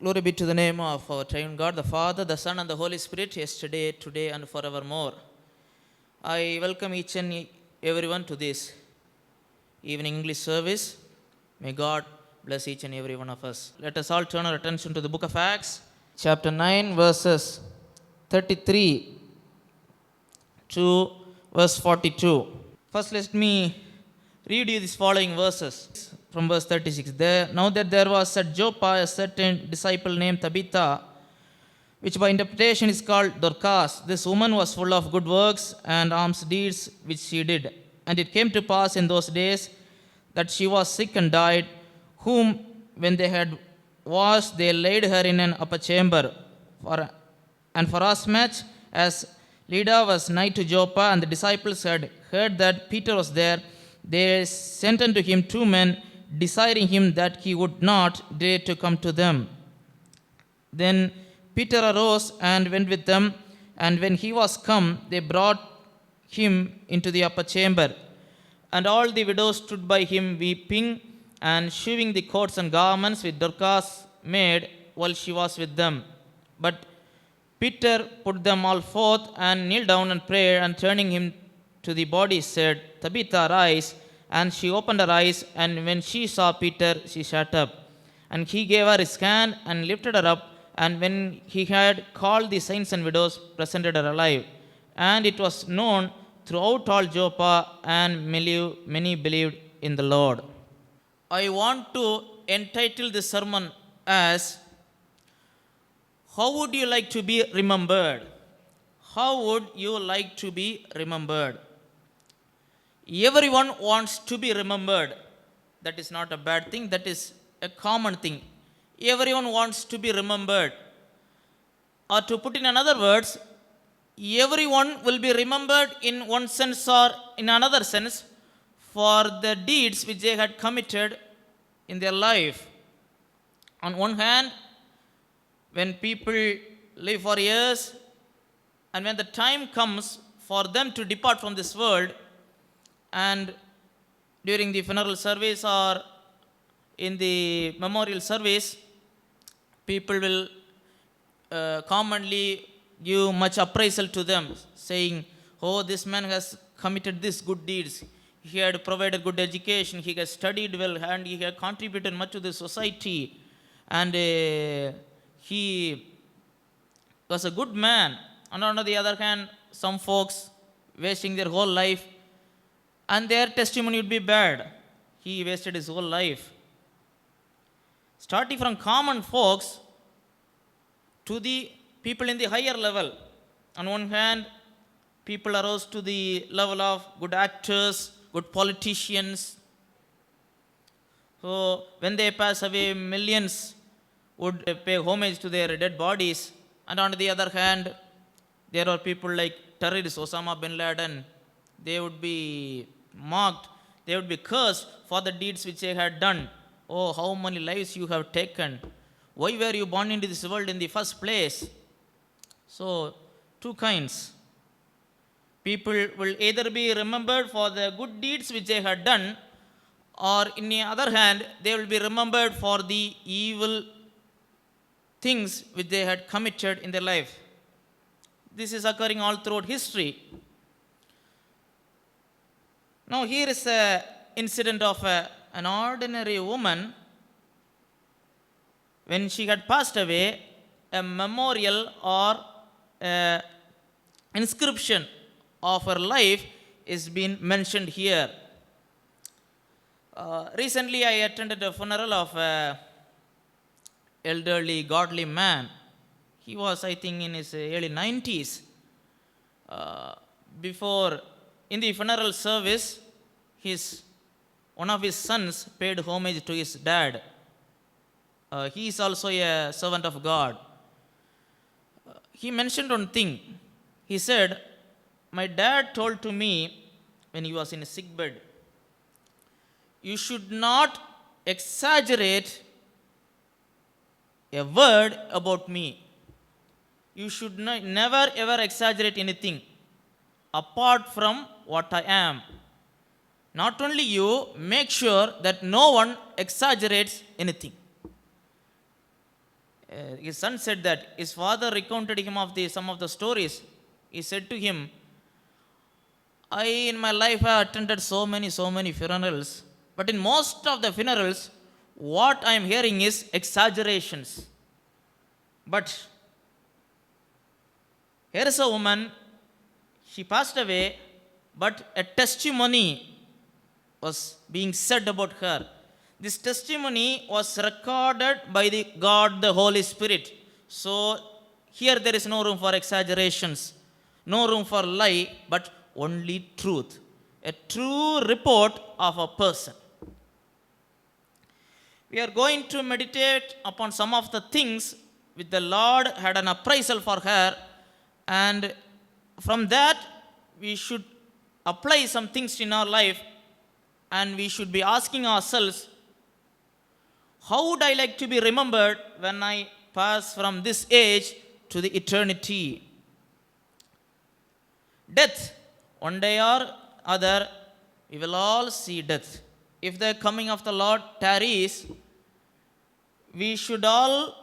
Glory be to the name of our triune God, the Father, the Son, and the Holy Spirit, yesterday, today, and forevermore. I welcome each and everyone to this evening English service. May God bless each and every one of us. Let us all turn our attention to the book of Acts, chapter 9, verses 33 to verse 42. First, let me read you these following verses from verse 36. Now that there was at Joppa a certain disciple named Tabitha, which by interpretation is called Dorcas. This woman was full of good works and alms deeds which she did. And it came to pass in those days that she was sick and died, whom when they had washed, they laid her in an upper chamber. And for as much as Lydda was nigh to Joppa, and the disciples had heard that Peter was there, they sent unto him 2 men, desiring him that he would not dare to come to them. Then Peter arose and went with them, and when he was come, they brought him into the upper chamber. And all the widows stood by him weeping, and shewing the coats and garments which Dorcas made while she was with them. But Peter put them all forth, and kneeled down and prayed, and turning him to the body said, Tabitha, arise. And she opened her eyes, and when she saw Peter, she sat up. And he gave her his hand, and lifted her up, and when he had called the saints and widows, presented her alive. And it was known throughout all Joppa, and many believed in the Lord. I want to entitle this sermon as, How would you like to be remembered? How would you like to be remembered? Everyone wants to be remembered. That is not a bad thing, that is a common thing. Everyone wants to be remembered. Or to put in another words, everyone will be remembered in one sense or in another sense for the deeds which they had committed in their life. On one hand, when people live for years, and when the time comes for them to depart from this world, and during the funeral service or in the memorial service, people will commonly give much appraisal to them, saying, oh, this man has committed these good deeds. He had provided good education, he has studied well, and he had contributed much to the society, and he was a good man. And on the other hand, some folks wasting their whole life, and their testimony would be bad. He wasted his whole life. Starting from common folks to the people in the higher level. On one hand, people arose to the level of good actors, good politicians. So when they pass away, millions would pay homage to their dead bodies. And on the other hand, there are people like terrorists, Osama bin Laden. They would be mocked, they would be cursed for the deeds which they had done. Oh, how many lives you have taken. Why were you born into this world in the first place? So, 2 kinds. People will either be remembered for the good deeds which they had done, or in the other hand, they will be remembered for the evil things which they had committed in their life. This is occurring all throughout history. Now, here is an incident of an ordinary woman. When she had passed away, a memorial or an inscription of her life is being mentioned here. Recently, I attended a funeral of an elderly, godly man. He was, I think, in his early 90s. In the funeral service, one of his sons paid homage to his dad. He is also a servant of God. He mentioned one thing. He said, my dad told to me when he was in a sick bed, you should not exaggerate a word about me. You should never ever exaggerate anything apart from what I am. Not only you, make sure that no one exaggerates anything. his son said that his father recounted him of some of the stories. He said to him, I in my life have attended so many funerals, but in most of the funerals, what I am hearing is exaggerations. But here is a woman, she passed away, but a testimony was being said about her. This testimony was recorded by the God, the Holy Spirit. So here there is no room for exaggerations, no room for lie, but only truth. A true report of a person. We are going to meditate upon some of the things which the Lord had an appraisal for her, and from that we should apply some things in our life, and we should be asking ourselves, how would I like to be remembered when I pass from this age to the eternity? Death, one day or other, we will all see death. If the coming of the Lord tarries, we should all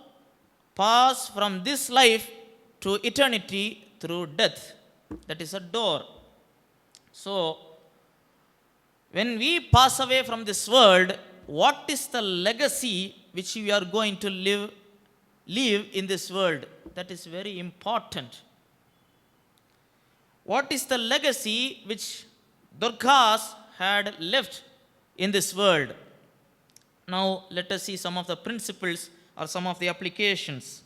pass from this life to eternity through death. That is a door. So, when we pass away from this world, what is the legacy which we are going to live in this world? That is very important. What is the legacy which Dorcas had left in this world? Now, let us see some of the principles or some of the applications.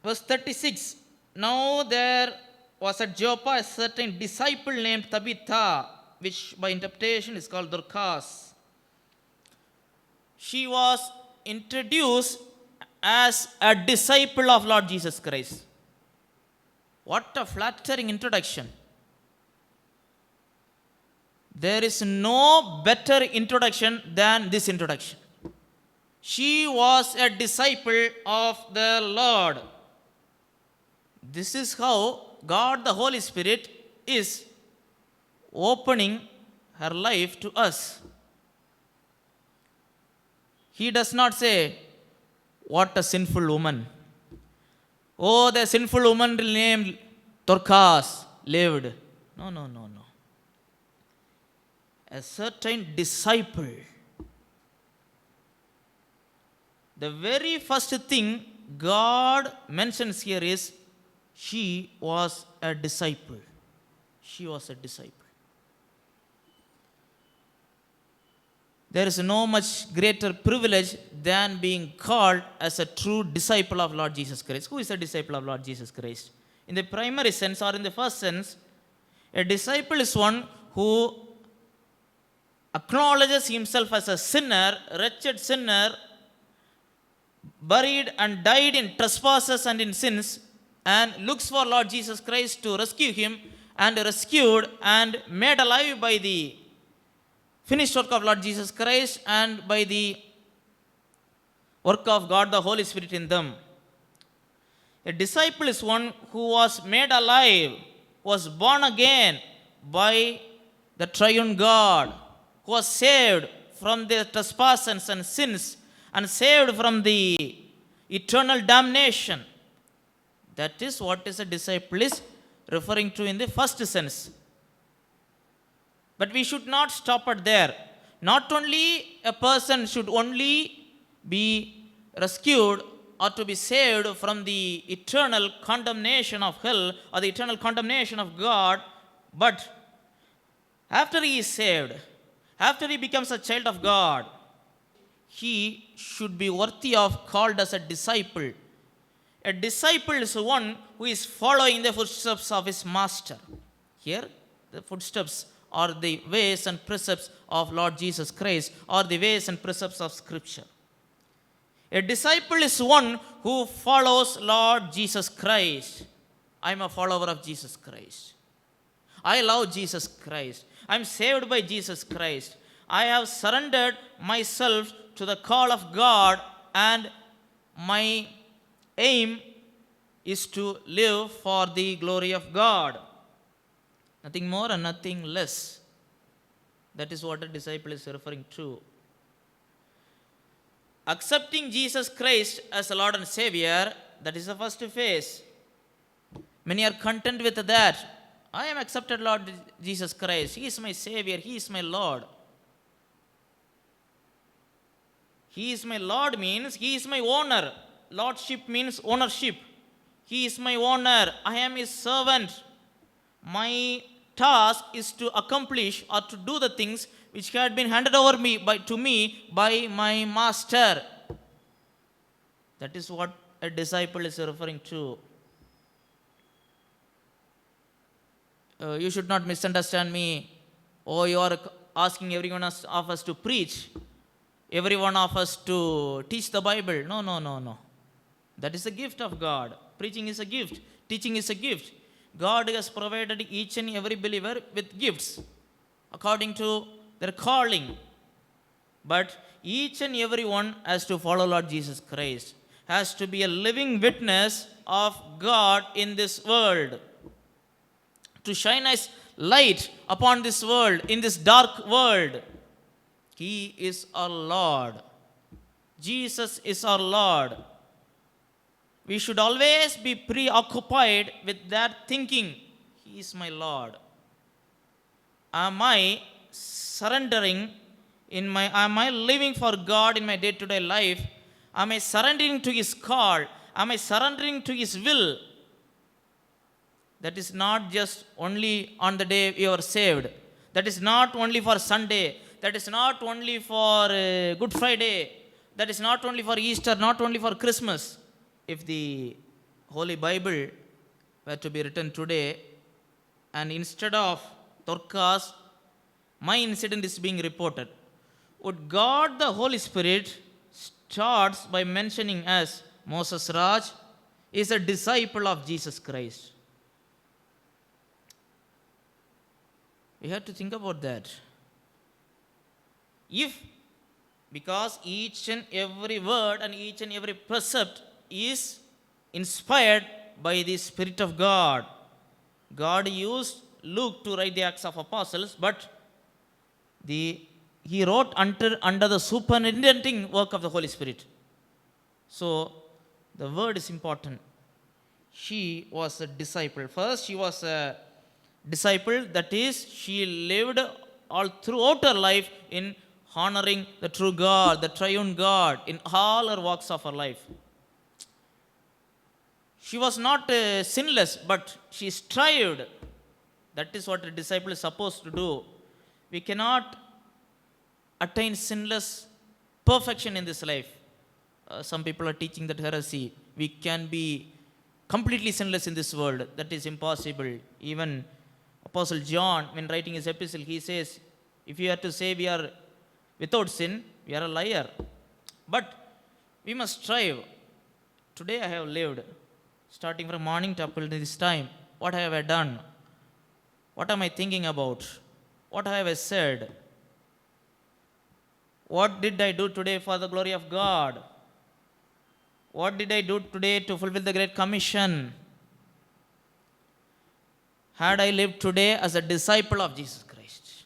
Verse 36. Now there was at Joppa a certain disciple named Tabitha, which by interpretation is called Dorcas. She was introduced as a disciple of Lord Jesus Christ. What a flattering introduction. There is no better introduction than this introduction. She was a disciple of the Lord. This is how God the Holy Spirit is opening her life to us. He does not say, what a sinful woman. Oh, the sinful woman named Dorcas lived. No. A certain disciple. The very first thing God mentions here is she was a disciple. She was a disciple. There is no much greater privilege than being called as a true disciple of Lord Jesus Christ. Who is a disciple of Lord Jesus Christ? In the primary sense or in the first sense, a disciple is one who acknowledges himself as a sinner, wretched sinner, buried and died in trespasses and in sins, and looks for Lord Jesus Christ to rescue him, and rescued and made alive by the finished work of Lord Jesus Christ and by the work of God the Holy Spirit in them. A disciple is one who was made alive, was born again by the triune God, who was saved from the trespasses and sins and saved from the eternal damnation. That is what is a disciple is referring to in the first sense. But we should not stop at there. Not only a person should only be rescued or to be saved from the eternal condemnation of hell or the eternal condemnation of God, but after he is saved, after he becomes a child of God, he should be worthy of called as a disciple. A disciple is one who is following the footsteps of his master. Here, the footsteps are the ways and precepts of Lord Jesus Christ, or the ways and precepts of Scripture. A disciple is one who follows Lord Jesus Christ. I am a follower of Jesus Christ. I love Jesus Christ. I am saved by Jesus Christ. I have surrendered myself to the call of God, and my aim is to live for the glory of God. Nothing more and nothing less. That is what a disciple is referring to. accepting Jesus Christ as a Lord and Savior, that is the first phase. Many are content with that. I am accepted Lord Jesus Christ. He is my Savior. He is my Lord. He is my Lord means He is my owner. Lordship means ownership. He is my owner. I am His servant. My task is to accomplish or to do the things which had been handed over to me by my master. That is what a disciple is referring to. You should not misunderstand me. Oh, you are asking everyone of us to preach, every one of us to teach the Bible. No. That is a gift of God. Preaching is a gift. Teaching is a gift. God has provided each and every believer with gifts according to their calling. But each and every one has to follow Lord Jesus Christ, has to be a living witness of God in this world, to shine as light upon this world, in this dark world. He is our Lord. Jesus is our Lord. We should always be preoccupied with that thinking. He is my Lord. Am I surrendering am I living for God in my day-to-day life? Am I surrendering to His call? Am I surrendering to His will? That is not just only on the day you are saved. That is not only for Sunday. That is not only for Good Friday. That is not only for Easter, not only for Christmas. If the Holy Bible were to be written today, and instead of Dorcas, my incident is being reported, would God the Holy Spirit starts by mentioning as Moses Raj is a disciple of Jesus Christ? We have to think about that. Because each and every word and each and every precept is inspired by the Spirit of God. God used Luke to write the Acts of Apostles, but he wrote under the superintending work of the Holy Spirit. So the word is important. She was a disciple. First, she was a disciple, that is, she lived all throughout her life in honoring the true God, the triune God, in all her walks of her life. She was not sinless, but she strived. That is what a disciple is supposed to do. We cannot attain sinless perfection in this life. Some people are teaching that heresy. We can be completely sinless in this world. That is impossible. Even Apostle John, when writing his epistle, he says, if you are to say we are without sin, we are a liar. But we must strive. Today I have lived, starting from morning to up till this time. What have I done? What am I thinking about? What have I said? What did I do today for the glory of God? What did I do today to fulfill the Great Commission? Had I lived today as a disciple of Jesus Christ?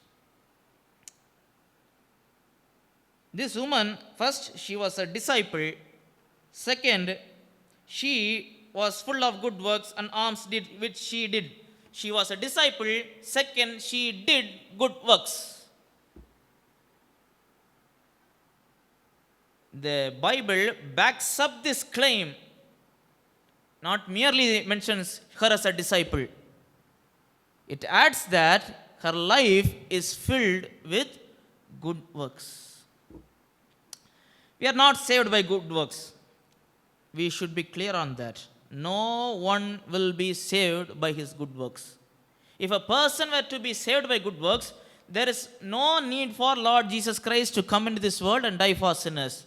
This woman, first, she was a disciple. Second, she was full of good works and alms which she did. She was a disciple. Second, she did good works. The Bible backs up this claim, not merely mentions her as a disciple. It adds that her life is filled with good works. We are not saved by good works. We should be clear on that. No one will be saved by his good works. If a person were to be saved by good works, there is no need for Lord Jesus Christ to come into this world and die for sinners.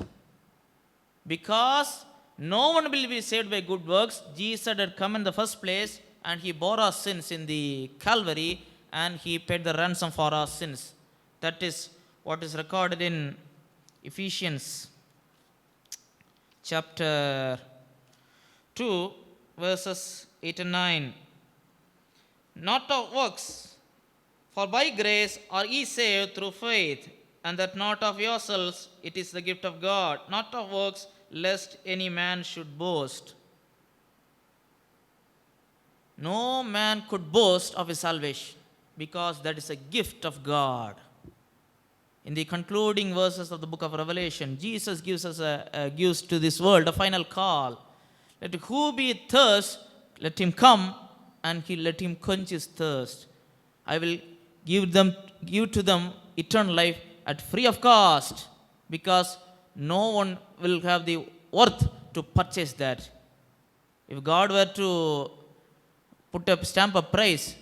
Because no one will be saved by good works, Jesus had come in the first place and He bore our sins in the Calvary and He paid the ransom for our sins. That is what is recorded in Ephesians chapter 2, verses 8 and 9. Not of works, for by grace are ye saved through faith, and that not of yourselves, it is the gift of God, not of works, lest any man should boast. No man could boast of his salvation, because that is a gift of God. In the concluding verses of the book of Revelation, Jesus gives to this world a final call. Let who be thirst, let him come, and let him quench his thirst. I will give to them eternal life at free of cost, because no one will have the worth to purchase that. If God were to put a stamp of price,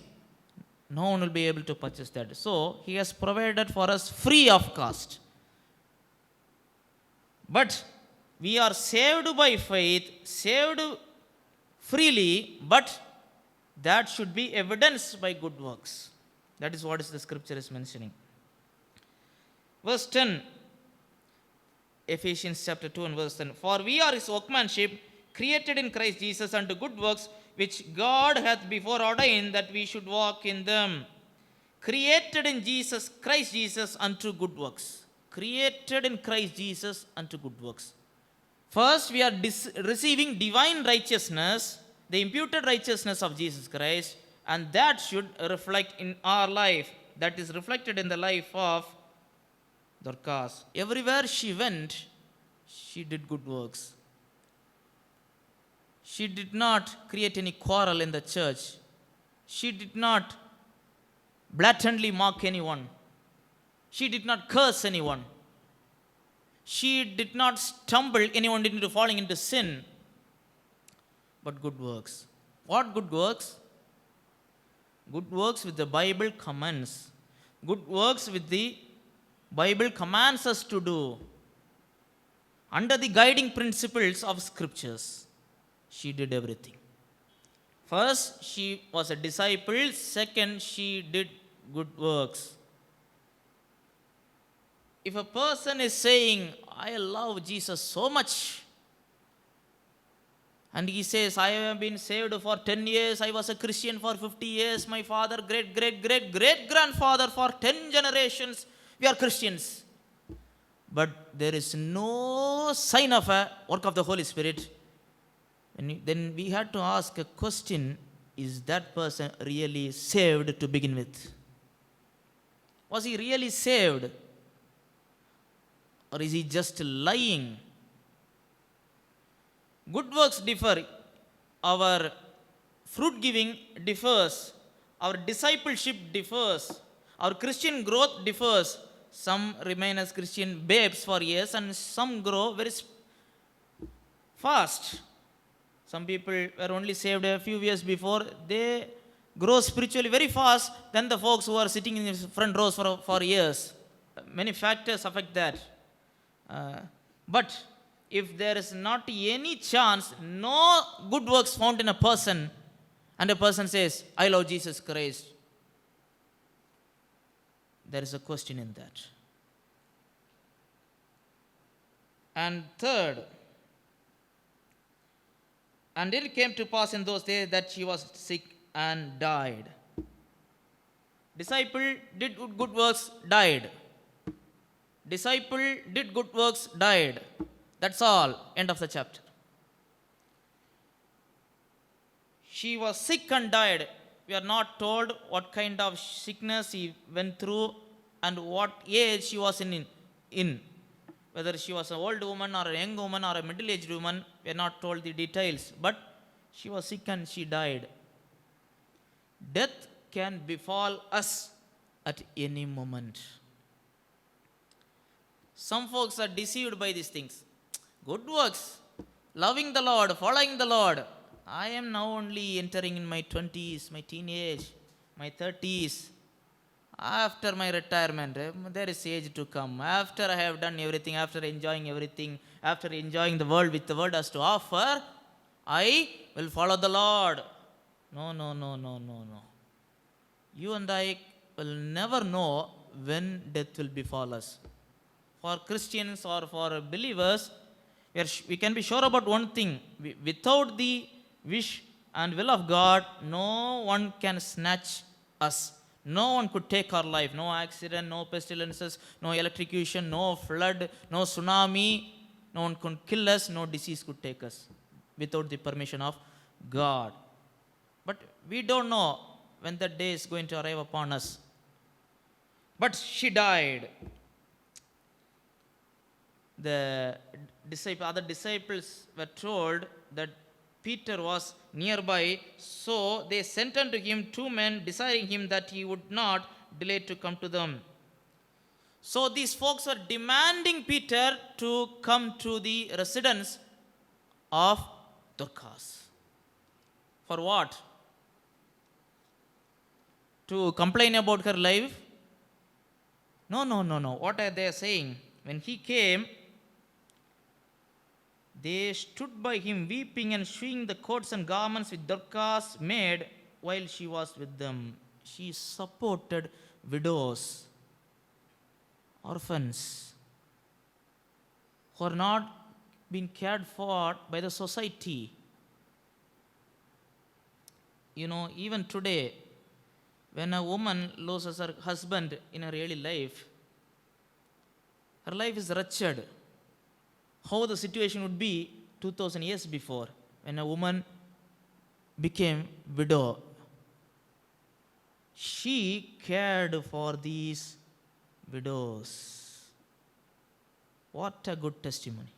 no one will be able to purchase that. So he has provided for us free of cost. But we are saved by faith, saved freely, but that should be evidenced by good works. That is what the scripture is mentioning. Verse 10, Ephesians chapter 2 and verse 10. For we are his workmanship, created in Christ Jesus unto good works, which God hath before ordained that we should walk in them. Created in Christ Jesus unto good works. Created in Christ Jesus unto good works. First, we are receiving divine righteousness, the imputed righteousness of Jesus Christ, and that should reflect in our life. That is reflected in the life of Dorcas. Everywhere she went, she did good works. She did not create any quarrel in the church. She did not blatantly mock anyone. She did not curse anyone. She did not stumble anyone into falling into sin. But good works. What good works? Good works with the Bible commands. Good works with the Bible commands us to do. Under the guiding principles of scriptures. She did everything. First, she was a disciple. Second, she did good works. If a person is saying, I love Jesus so much, and he says, I have been saved for 10 years, I was a Christian for 50 years, my father, great-grandfather for 10 generations, we are Christians. But there is no sign of a work of the Holy Spirit. And then we had to ask a question, is that person really saved to begin with? Was he really saved? Or is he just lying? Good works differ. Our fruit giving differs. Our discipleship differs. Our Christian growth differs. Some remain as Christian babes for years and some grow very fast. Some people were only saved a few years before. They grow spiritually very fast than the folks who are sitting in the front rows for years. Many factors affect that. But if there is not any chance, no good works found in a person, and a person says, I love Jesus Christ, there is a question in that. And third, and it came to pass in those days that she was sick and died. Disciple did good works, died. Disciple did good works, died. That's all. End of the chapter. She was sick and died. We are not told what kind of sickness he went through and what age she was in. Whether she was an old woman or a young woman or a middle-aged woman, we are not told the details. But she was sick and she died. Death can befall us at any moment. Some folks are deceived by these things. Good works, loving the Lord, following the Lord. I am now only entering in my 20s, my teenage, my 30s. After my retirement, there is age to come. After I have done everything, after enjoying everything, after enjoying the world with the world has to offer, I will follow the Lord. No. You and I will never know when death will befall us. For Christians or for believers, we can be sure about one thing. Without the wish and will of God, no one can snatch us. No one could take our life. No accident, no pestilences, no electrocution, no flood, no tsunami. No one could kill us. No disease could take us without the permission of God. But we don't know when that day is going to arrive upon us. But she died. The other disciples were told that Peter was nearby, so they sent unto him two men, desiring him that he would not delay to come to them. So these folks were demanding Peter to come to the residence of Dorcas. For what? To complain about her life? No. What are they saying? When he came, they stood by him, weeping and shewing the coats and garments which Dorcas made while she was with them. She supported widows, orphans, who are not being cared for by the society. Even today, when a woman loses her husband in her early life, her life is wretched. How the situation would be 2000 years before, when a woman became widow. She cared for these widows. What a good testimony.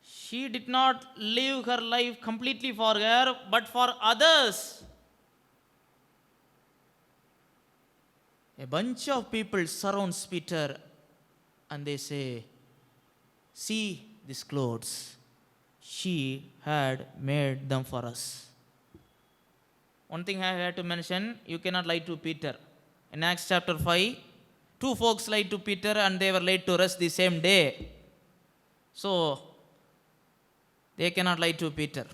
She did not live her life completely for her, but for others. A bunch of people surrounds Peter and they say, see these clothes. She had made them for us. One thing I had to mention, you cannot lie to Peter. In Acts chapter 5, two folks lied to Peter and they were laid to rest the same day. So, they cannot lie to Peter.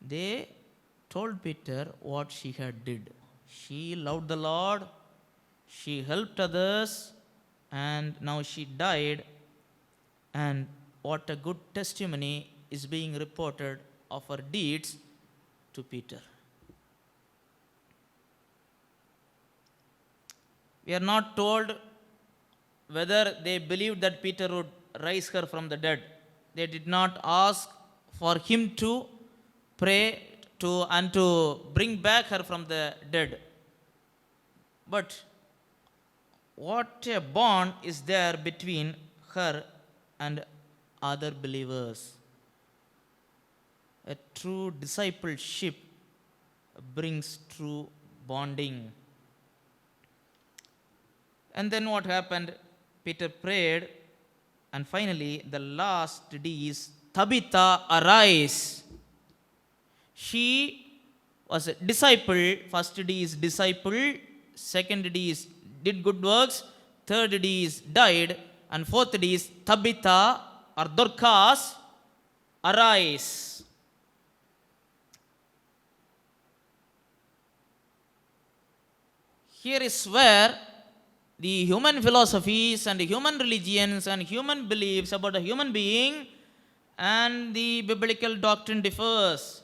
They told Peter what she had did. She loved the Lord, she helped others, and now she died. And what a good testimony is being reported of her deeds to Peter. We are not told whether they believed that Peter would raise her from the dead. They did not ask for him to pray and to bring back her from the dead. But what a bond is there between her and other believers. A true discipleship brings true bonding. And then what happened? Peter prayed, and finally the last D is Tabitha, arise. She was a disciple. First D is disciple, second D is did good works, third D is died, and fourth D is Tabitha or Dorcas, arise. Here is where the human philosophies and human religions and human beliefs about a human being and the biblical doctrine differs.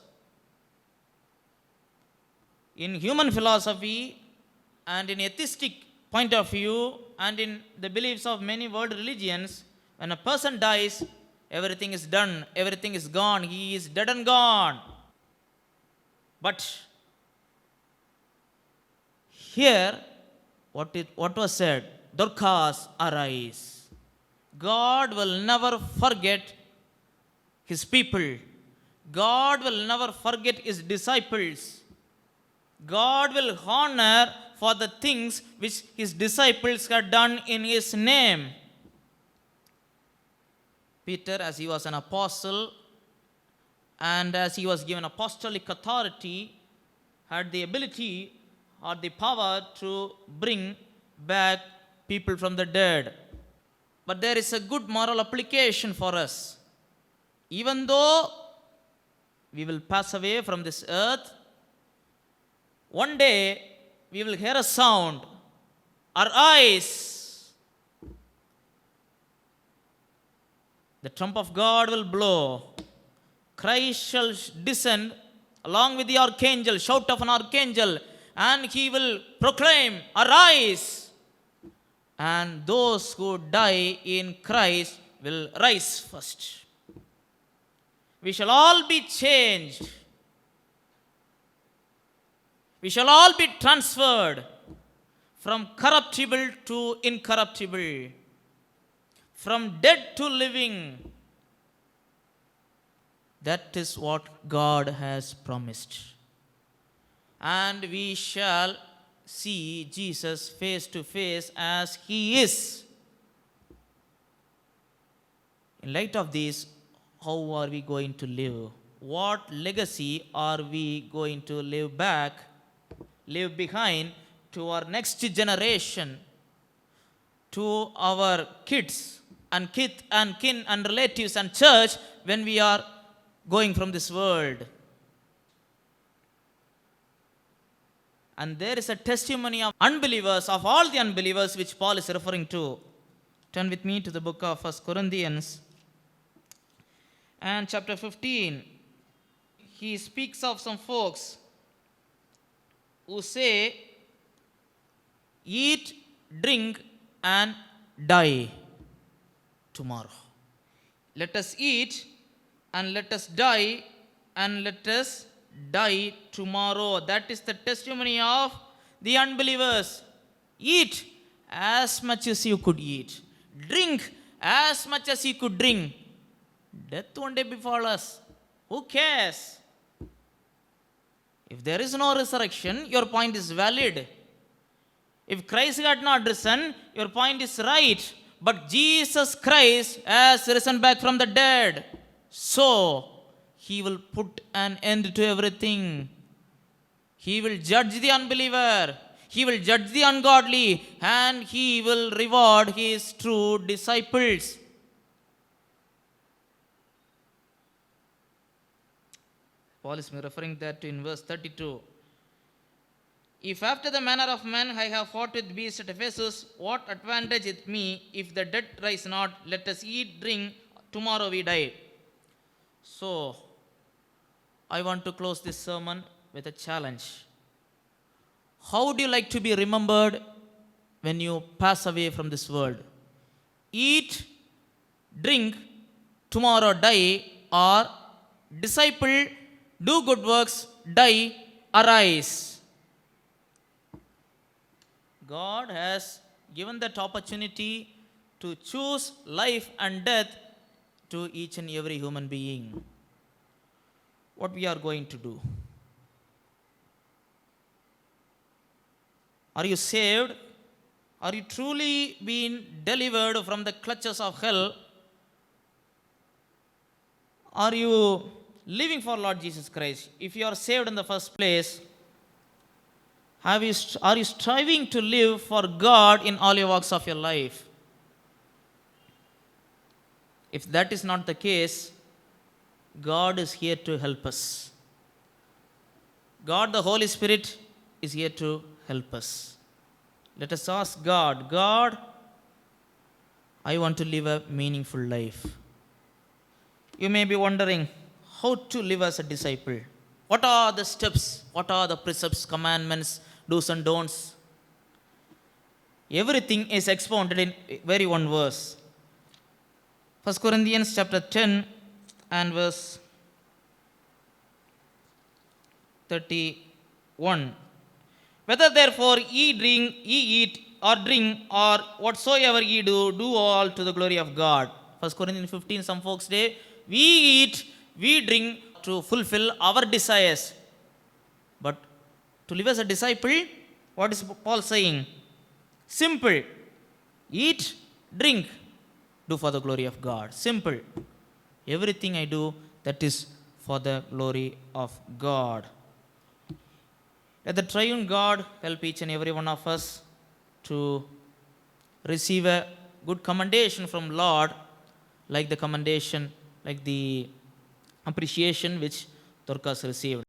In human philosophy and in atheistic point of view and in the beliefs of many world religions, when a person dies, everything is done, everything is gone, he is dead and gone. But here, what was said? Dorcas, arise. God will never forget his people. God will never forget his disciples. God will honor for the things which his disciples had done in his name. Peter, as he was an apostle and as he was given apostolic authority, had the ability or the power to bring back people from the dead. But there is a good moral application for us. Even though we will pass away from this earth, one day we will hear a sound, arise. The trump of God will blow. Christ shall descend along with the archangel, shout of an archangel, and he will proclaim, arise. And those who die in Christ will rise first. We shall all be changed. We shall all be transferred from corruptible to incorruptible, from dead to living. That is what God has promised. And we shall see Jesus face to face as he is. In light of this, how are we going to live? What legacy are we going to leave behind to our next generation, to our kids and kith and kin and relatives and church when we are going from this world? And there is a testimony of unbelievers, of all the unbelievers, which Paul is referring to. Turn with me to the book of 1 Corinthians and chapter 15. He speaks of some folks who say, eat, drink, and die tomorrow. Let us eat and let us die and let us die tomorrow. That is the testimony of the unbelievers. Eat as much as you could eat. Drink as much as you could drink. Death one day befall us. Who cares? If there is no resurrection, your point is valid. If Christ had not risen, your point is right. But Jesus Christ has risen back from the dead. So, he will put an end to everything. He will judge the unbeliever. He will judge the ungodly. And he will reward his true disciples. Paul is referring that in verse 32. If after the manner of men I have fought with beasts at Ephesus, what advantage it me if the dead rise not? Let us eat, drink, tomorrow we die. So, I want to close this sermon with a challenge. How would you like to be remembered when you pass away from this world? Eat, drink, tomorrow die, or disciple, do good works, die, arise. God has given that opportunity to choose life and death to each and every human being. What we are going to do? Are you saved? Are you truly being delivered from the clutches of hell? Are you living for Lord Jesus Christ? If you are saved in the first place, are you striving to live for God in all your walks of your life? If that is not the case, God is here to help us. God, the Holy Spirit, is here to help us. Let us ask God, God, I want to live a meaningful life. You may be wondering how to live as a disciple. What are the steps? What are the precepts, commandments, do's and don'ts? Everything is expounded in very one verse. 1 Corinthians chapter 10 and verse 31. Whether therefore ye eat or drink or whatsoever ye do, do all to the glory of God. 1 Corinthians 15, some folks say, we eat, we drink to fulfill our desires. But to live as a disciple, what is Paul saying? Simple. Eat, drink, do for the glory of God. Simple. Everything I do, that is for the glory of God. Let the triune God help each and every one of us to receive a good commendation from Lord, like the commendation, like the appreciation which Dorcas received.